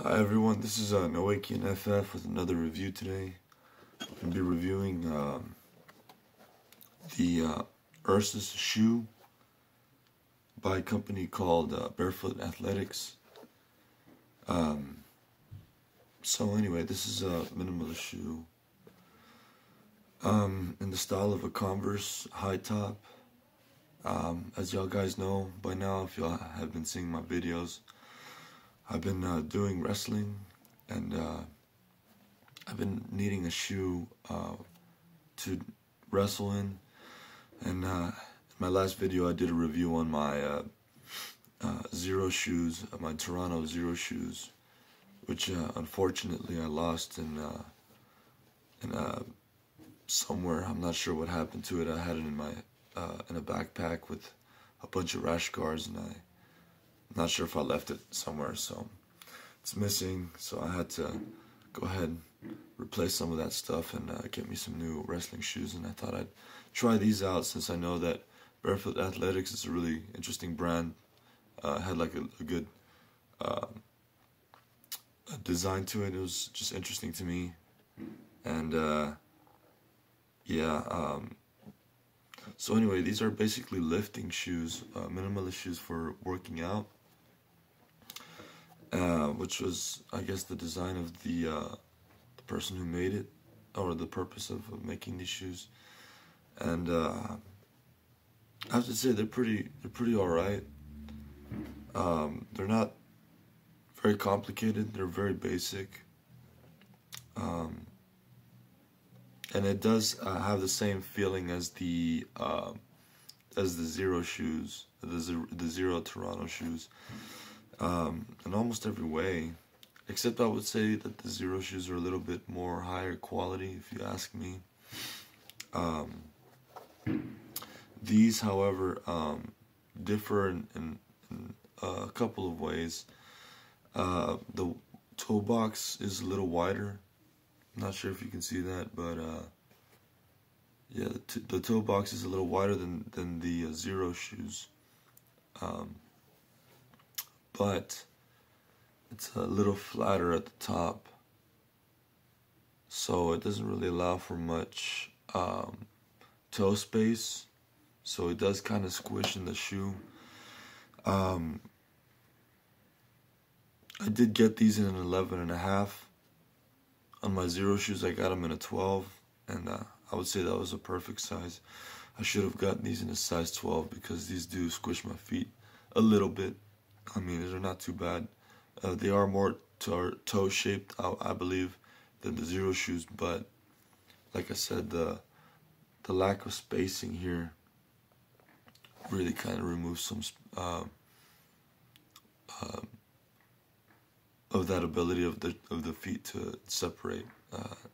Hi everyone, this is Noakian FF with another review today. I'm going to be reviewing the Ursus shoe by a company called Bearfoot Athletics. So anyway, this is a minimalist shoe in the style of a Converse Hightop. As y'all guys know by now, if y'all have been seeing my videos, I've been doing wrestling, and I've been needing a shoe to wrestle in. And in my last video, I did a review on my Zero shoes, my Toronto Zero shoes, which unfortunately I lost in somewhere. I'm not sure what happened to it. I had it in my in a backpack with a bunch of rash guards, and I'm not sure if I left it somewhere, so it's missing. So I had to go ahead and replace some of that stuff and get me some new wrestling shoes. And I thought I'd try these out since I know that Bearfoot Athletics is a really interesting brand. Had like a good design to it. It was just interesting to me, and yeah. So anyway, these are basically lifting shoes, minimalist shoes for working out. Which was, I guess, the design of the person who made it, or the purpose of making these shoes. And I have to say they're pretty all right. They're not very complicated. They're very basic. And it does have the same feeling as the Zero shoes, the Zero Toronto shoes. In almost every way, except I would say that the Zero shoes are a little bit more higher quality, if you ask me. These, however, differ in a couple of ways. The toe box is a little wider. I'm not sure if you can see that, but yeah, the toe box is a little wider than the Zero shoes. But it's a little flatter at the top, so it doesn't really allow for much toe space, so it does kind of squish in the shoe. I did get these in an 11.5. On my Zero shoes, I got them in a 12, and I would say that was a perfect size. I should have gotten these in a size 12 because these do squish my feet a little bit. I mean, they're not too bad. They are more toe shaped, I believe, than the Zero shoes. But like I said, the lack of spacing here really kind of removes some of that ability of the feet to separate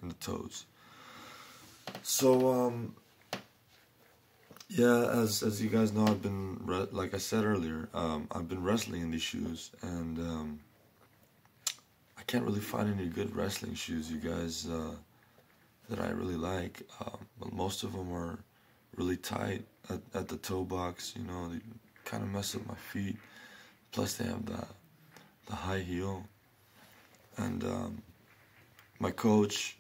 in the toes. So yeah, as you guys know, I've been, like I said earlier, I've been wrestling in these shoes, and I can't really find any good wrestling shoes, you guys, that I really like. But most of them are really tight at the toe box. You know, they kind of mess up my feet. Plus, they have the high heel. And my coach,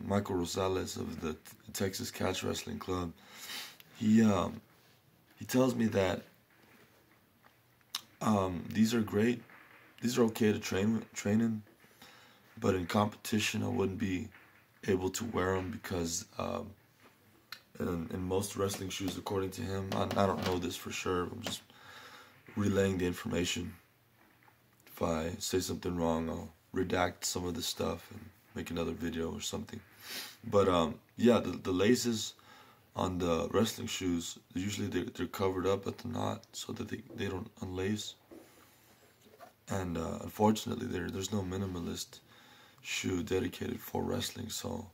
Michael Rosales of the Texas Catch Wrestling Club, he tells me that these are great. These are okay to train in, but in competition I wouldn't be able to wear them because in most wrestling shoes, according to him, I don't know this for sure. I'm just relaying the information. If I say something wrong, I'll redact some of the stuff and make another video or something. But yeah, the laces on the wrestling shoes, usually they're covered up at the knot so that they don't unlace. And unfortunately, there's no minimalist shoe dedicated for wrestling, so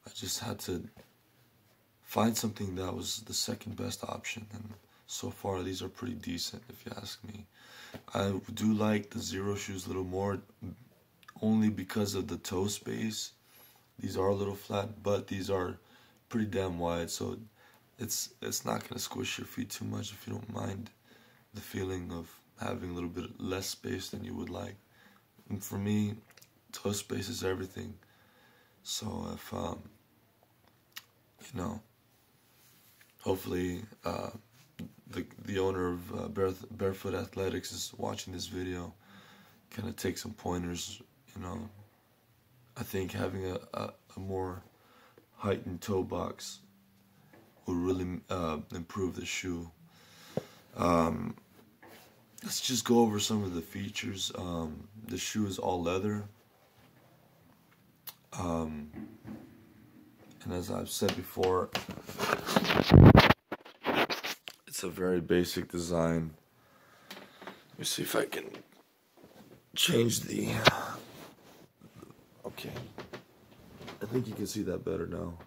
I just had to find something that was the second best option. And so far, these are pretty decent, if you ask me. I do like the Zero shoes a little more, only because of the toe space. These are a little flat, but these are pretty damn wide, so it's not going to squish your feet too much if you don't mind the feeling of having a little bit less space than you would like And for me, toe space is everything. So if, you know, hopefully the owner of Bearfoot Athletics is watching this video, kind of take some pointers, you know. I think having a more heightened toe box will really improve the shoe. Let's just go over some of the features. The shoe is all leather. And as I've said before, it's a very basic design. Let me see if I can change the... Okay. I think you can see that better now.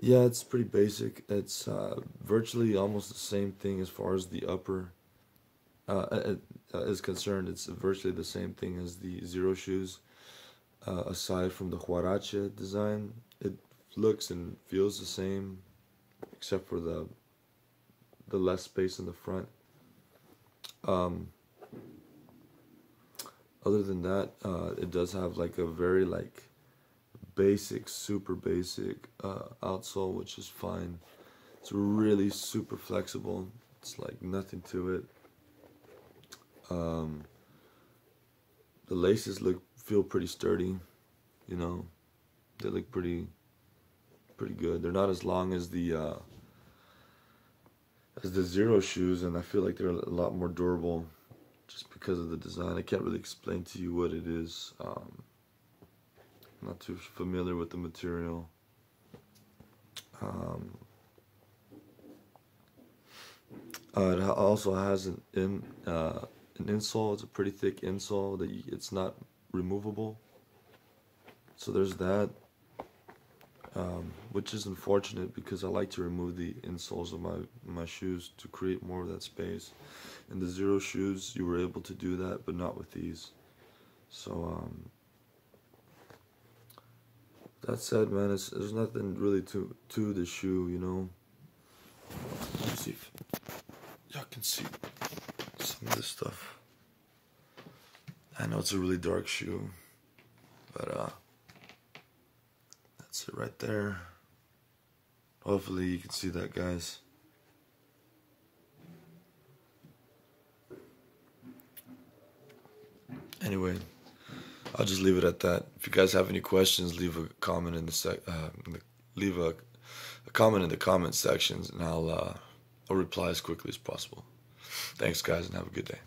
Yeah, it's pretty basic. It's virtually almost the same thing as far as the upper is concerned. It's virtually the same thing as the Zero shoes, aside from the Huarache design. It looks and feels the same, except for the less space in the front. Other than that, it does have like a very like basic, super basic outsole, which is fine. It's really super flexible. It's like nothing to it. The laces feel pretty sturdy, you know. They look pretty good. They're not as long as the Zero shoes, and I feel like they're a lot more durable just because of the design. I can't really explain to you what it is. I'm not too familiar with the material. It also has an insole. It's a pretty thick insole that it's not removable. So there's that, which is unfortunate because I like to remove the insoles of my shoes to create more of that space. In the Zero shoes, you were able to do that, but not with these. So that said, man, there's nothing really to the shoe, you know. Let me see if y'all can see some of this stuff. I know it's a really dark shoe, but that's it right there. Hopefully you can see that, guys. Anyway, I'll just leave it at that. If you guys have any questions, leave a comment in the leave a comment in the comment sections, and I'll reply as quickly as possible. Thanks, guys, and have a good day.